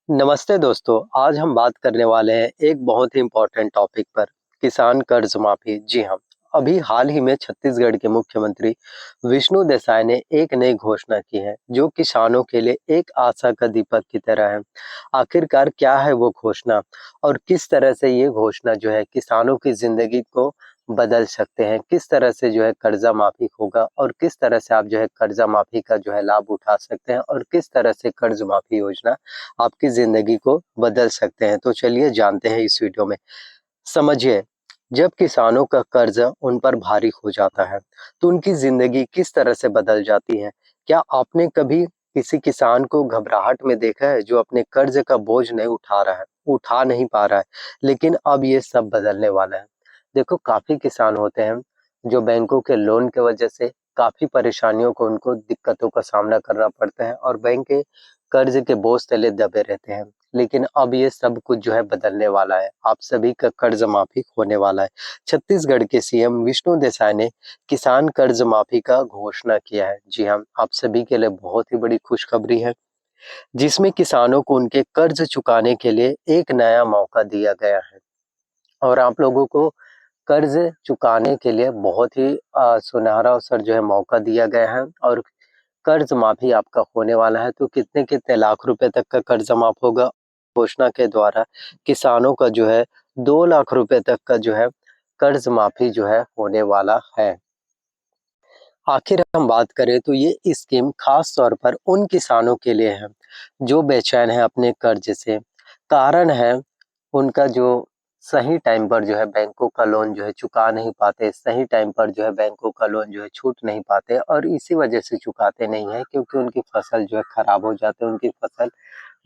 नमस्ते दोस्तों, आज हम बात करने वाले हैं एक बहुत ही इम्पोर्टेंट टॉपिक पर, किसान कर्ज माफी। जी हाँ, अभी हाल ही में छत्तीसगढ़ के मुख्यमंत्री विष्णु देसाई ने एक नई घोषणा की है, जो किसानों के लिए एक आशा का दीपक की तरह है। आखिरकार क्या है वो घोषणा और किस तरह से ये घोषणा जो है किसानों की जिंदगी को बदल सकते हैं, किस तरह से जो है कर्जा माफी होगा और किस तरह से आप जो है कर्जा माफी का जो है लाभ उठा सकते हैं और किस तरह से कर्ज माफी योजना आपकी ज़िंदगी को बदल सकते हैं। तो चलिए जानते हैं इस वीडियो में। समझिए, जब किसानों का कर्ज़ उन पर भारी हो जाता है, तो उनकी ज़िंदगी किस तरह से बदल जाती है? क्या आपने कभी किसी किसान को घबराहट में देखा है जो अपने कर्ज़ का बोझ नहीं उठा रहा है, उठा नहीं पा रहा है, लेकिन अब ये सब बदलने वाला है। देखो, काफ़ी किसान होते हैं जो बैंकों के लोन की वजह से काफ़ी परेशानियों को उनको दिक्कतों का सामना करना पड़ता है और बैंक के कर्ज़ के बोझ तले दबे रहते हैं। लेकिन अब ये सब कुछ जो है बदलने वाला है। आप सभी का कर्ज माफी होने वाला है। छत्तीसगढ़ के सीएम विष्णु देसाई ने किसान कर्ज माफी का घोषणा किया है। जी हाँ, आप सभी के लिए बहुत ही बड़ी खुशखबरी है, जिसमें किसानों को उनके कर्ज चुकाने के लिए एक नया मौका दिया गया है और आप लोगों को कर्ज चुकाने के लिए बहुत ही सुनहरा अवसर जो है मौका दिया गया है और कर्ज माफी आपका होने वाला है। तो कितने-कितने लाख रुपए तक का कर्ज माफ होगा। घोषणा के द्वारा किसानों का जो है 2 लाख रुपए तक का जो है कर्ज माफी जो है होने वाला है। आखिर हम बात करें तो ये स्कीम खास तौर पर उन किसानों के लिए है, जो बेचैन हैं अपने कर्ज से। कारण है उनका जो सही टाइम पर जो है बैंकों का लोन जो है चुका नहीं पाते, सही टाइम पर जो है बैंकों का लोन जो है छूट नहीं पाते और इसी वजह से चुकाते नहीं हैं, क्योंकि उनकी फसल जो है खराब हो जाती है, उनकी फसल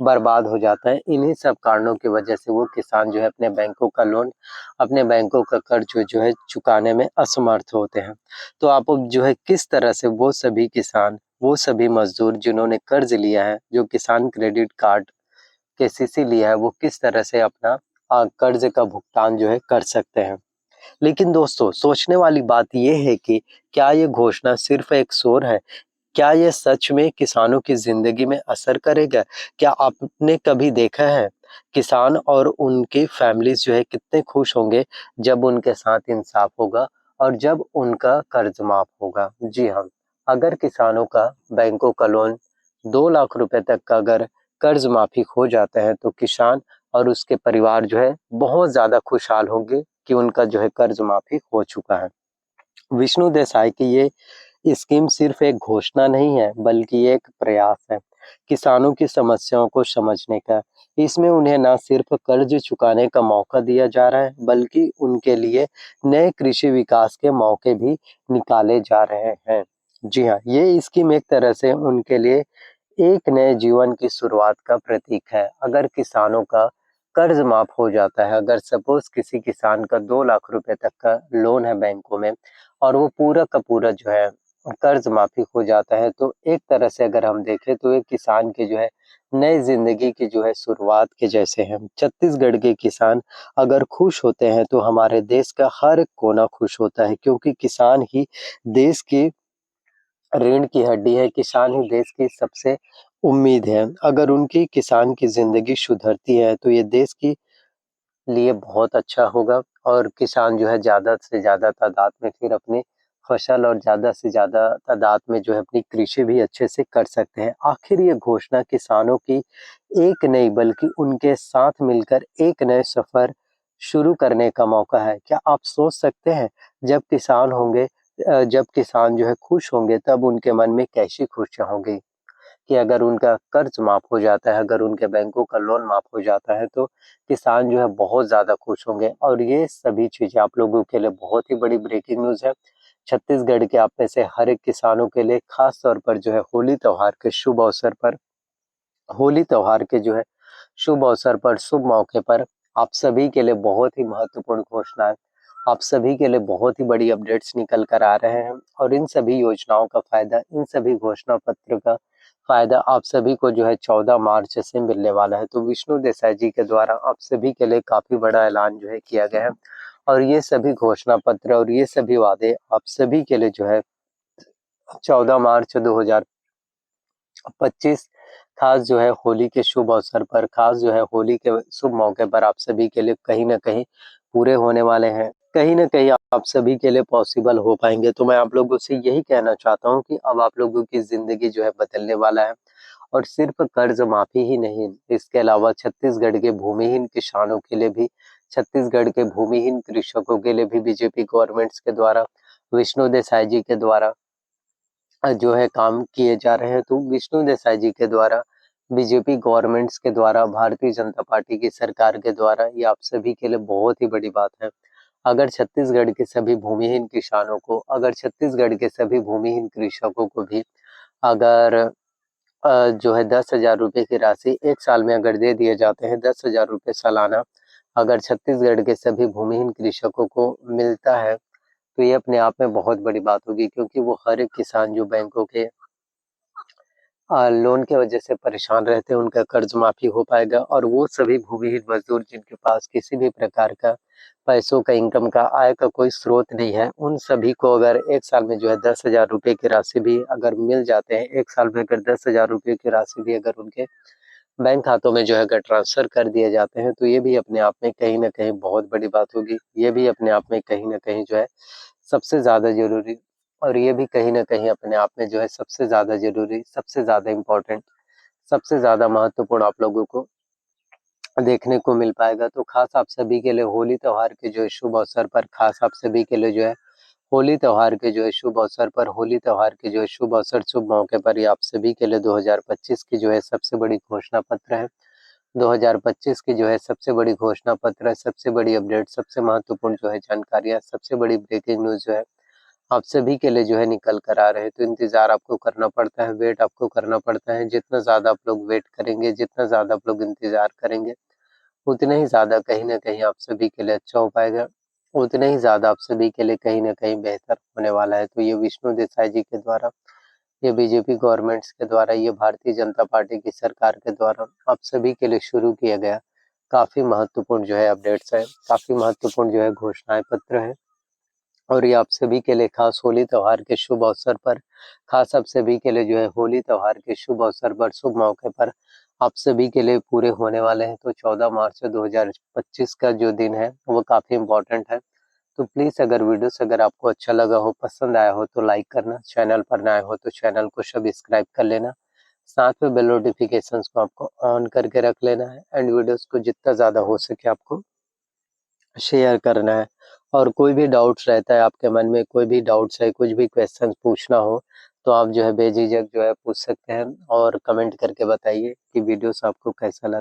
बर्बाद हो जाता है। इन्हीं सब कारणों की वजह से वो किसान जो है अपने बैंकों का लोन, अपने बैंकों का कर्ज जो है चुकाने में असमर्थ होते हैं। तो आप अब जो है किस तरह से वो सभी किसान, वो सभी मजदूर जिन्होंने कर्ज लिया है, जो किसान क्रेडिट कार्ड केसीसी लिया है, वो किस तरह से अपना कर्ज का भुगतान जो है कर सकते हैं। लेकिन दोस्तों, सोचने वाली बात ये है कि क्या ये घोषणा सिर्फ एक शोर है? क्या ये सच में किसानों की ज़िंदगी में असर करेगा? क्या आपने कभी देखा है किसान और उनकी फैमिलीज़ जो है कितने खुश होंगे जब उनके साथ इंसाफ होगा और जब उनका कर्ज माफ होगा? जी हाँ, अगर किसानों का बैंकों का लोन 2 लाख रुपए तक का अगर कर्ज माफी हो जाता है, तो किसान और उसके परिवार जो है बहुत ज़्यादा खुशहाल होंगे कि उनका जो है कर्ज माफी हो चुका है। विष्णु देसाई की ये स्कीम सिर्फ एक घोषणा नहीं है, बल्कि ये एक प्रयास है किसानों की समस्याओं को समझने का। इसमें उन्हें ना सिर्फ कर्ज चुकाने का मौका दिया जा रहा है, बल्कि उनके लिए नए कृषि विकास के मौके भी निकाले जा रहे हैं। जी हाँ, ये स्कीम एक तरह से उनके लिए एक नए जीवन की शुरुआत का प्रतीक है। अगर किसानों का कर्ज माफ हो जाता है, अगर सपोज किसी किसान का 2 लाख रुपए तक का लोन है बैंकों में और वो पूरा का पूरा जो है कर्ज माफी हो जाता है, तो एक तरह से अगर हम देखें तो एक किसान की जो है नई जिंदगी की जो है शुरुआत के जैसे हैं। छत्तीसगढ़ के किसान अगर खुश होते हैं तो हमारे देश का हर कोना खुश होता है, क्योंकि किसान ही देश की रीढ़ की हड्डी है, किसान ही देश की सबसे उम्मीद है। अगर उनकी किसान की ज़िंदगी सुधरती है, तो ये देश के लिए बहुत अच्छा होगा और किसान जो है ज़्यादा से ज़्यादा तादाद में फिर अपनी फसल और ज़्यादा से ज़्यादा तादाद में जो है अपनी कृषि भी अच्छे से कर सकते हैं। आखिर ये घोषणा किसानों की एक नहीं, बल्कि उनके साथ मिलकर एक नए सफ़र शुरू करने का मौका है। क्या आप सोच सकते हैं, जब किसान होंगे जब किसान जो है खुश होंगे, तब उनके मन में कैसी खुशियाँ होंगी कि अगर उनका कर्ज माफ हो जाता है, अगर उनके बैंकों का लोन माफ हो जाता है, तो किसान जो है बहुत ज़्यादा खुश होंगे। और ये सभी चीज़ें आप लोगों के लिए बहुत ही बड़ी ब्रेकिंग न्यूज़ है। छत्तीसगढ़ के आप में से हर एक किसानों के लिए खास तौर पर जो है होली त्योहार के जो है शुभ अवसर पर, शुभ मौके पर आप सभी के लिए बहुत ही महत्वपूर्ण घोषणा है। आप सभी के लिए बहुत ही बड़ी अपडेट्स निकल कर आ रहे हैं और इन सभी योजनाओं का फ़ायदा, इन सभी घोषणा पत्र का फ़ायदा आप सभी को जो है 14 मार्च से मिलने वाला है। तो विष्णु देसाई जी के द्वारा आप सभी के लिए काफ़ी बड़ा ऐलान जो है किया गया है और ये सभी घोषणा पत्र और ये सभी वादे आप सभी के लिए जो है 14 मार्च 2025 खास जो है होली के शुभ अवसर पर, खास जो है होली के शुभ मौके पर आप सभी के लिए कहीं न कहीं पूरे होने वाले हैं। कहीं न कहीं आप सभी के लिए पॉसिबल हो पाएँगे। तो मैं आप लोगों से यही कहना चाहता हूँ कि अब आप लोगों की ज़िंदगी जो है बदलने वाला है और सिर्फ़ कर्ज़ माफ़ी ही नहीं, इसके अलावा छत्तीसगढ़ के भूमिहीन किसानों के लिए भी, छत्तीसगढ़ के भूमिहीन कृषकों के लिए भी बीजेपी गवर्नमेंट्स के द्वारा, विष्णु देसाई जी के द्वारा जो है काम किए जा रहे हैं। तो विष्णु देसाई जी के द्वारा, बीजेपी गवर्नमेंट्स के द्वारा, भारतीय जनता पार्टी की सरकार के द्वारा ये आप सभी के लिए बहुत ही बड़ी बात है। अगर छत्तीसगढ़ के सभी भूमिहीन किसानों को, अगर छत्तीसगढ़ के सभी भूमिहीन कृषकों को भी अगर जो है 10,000 रुपए की राशि 1 साल में अगर दे दिए जाते हैं, 10,000 रुपए सालाना अगर छत्तीसगढ़ के सभी भूमिहीन कृषकों को मिलता है, तो ये अपने आप में बहुत बड़ी बात होगी क्योंकि वो हर एक किसान जो बैंकों के लोन की वजह से परेशान रहते हैं, उनका कर्ज माफ़ी हो पाएगा और वो सभी भूमिहीन मज़दूर जिनके पास किसी भी प्रकार का पैसों का, इनकम का, आय का कोई स्रोत नहीं है, उन सभी को अगर 1 साल में जो है 10,000 रुपए की राशि भी अगर मिल जाते हैं, 1 साल में अगर 10,000 रुपए की राशि भी अगर उनके बैंक खातों में जो है अगर ट्रांसफ़र कर दिए जाते हैं, तो ये भी अपने आप में कहीं न कहीं बहुत बड़ी बात होगी। ये भी अपने आप में कहीं न कहीं जो है सबसे ज़्यादा ज़रूरी और ये भी कहीं न कहीं अपने आप में जो है सबसे ज़्यादा ज़रूरी, सबसे ज़्यादा इम्पोर्टेंट, सबसे ज़्यादा महत्वपूर्ण आप लोगों को देखने को मिल पाएगा। तो ख़ास आप सभी के लिए होली त्योहार के जो है शुभ अवसर पर, ख़ास आप सभी के लिए जो है होली त्योहार के जो है शुभ अवसर पर, होली त्योहार के जो है शुभ अवसर, शुभ मौके पर ये आप सभी के लिए 2025 की जो है सबसे बड़ी घोषणा पत्र है। 2025 की जो है सबसे बड़ी घोषणा पत्र है, सबसे बड़ी अपडेट, सबसे महत्वपूर्ण जो है जानकारियाँ, सबसे बड़ी ब्रेकिंग न्यूज़ जो है आप सभी के लिए जो है निकल कर आ रहे हैं। तो इंतज़ार आपको करना पड़ता है, वेट आपको करना पड़ता है। जितना ज़्यादा आप लोग वेट करेंगे, जितना ज़्यादा आप लोग इंतज़ार करेंगे, उतना ही ज़्यादा कहीं न कहीं आप सभी के लिए अच्छा हो पाएगा। उतना ही ज़्यादा आप सभी के लिए कहीं न कहीं बेहतर होने वाला है। तो ये विष्णु देसाई जी के द्वारा, ये बीजेपी गवर्नमेंट्स के द्वारा, ये भारतीय जनता पार्टी की सरकार के द्वारा आप सभी के लिए शुरू किया गया काफ़ी महत्वपूर्ण जो है अपडेट्स है, काफ़ी महत्वपूर्ण जो है घोषणाएँ पत्र है। और ये आप सभी के लिए खास होली त्योहार के शुभ अवसर पर, खास आप सभी के लिए जो है होली त्योहार के शुभ अवसर पर, शुभ मौके पर आप सभी के लिए पूरे होने वाले हैं। तो 14 मार्च 2025 का जो दिन है वो काफ़ी इम्पोर्टेंट है। तो प्लीज़ अगर वीडियोस अगर आपको अच्छा लगा हो, पसंद आया हो तो लाइक करना, चैनल पर नए हो तो चैनल को सब्सक्राइब कर लेना। साथ में बेल नोटिफिकेशंस को आपको ऑन करके रख लेना है एंड वीडियोस को जितना ज़्यादा हो सके आपको शेयर करना है। और कोई भी डाउट्स रहता है आपके मन में, कोई भी डाउट्स है, कुछ भी क्वेश्चन पूछना हो, तो आप जो है बेझिझक जो है पूछ सकते हैं और कमेंट करके बताइए कि वीडियोस आपको कैसा लगा।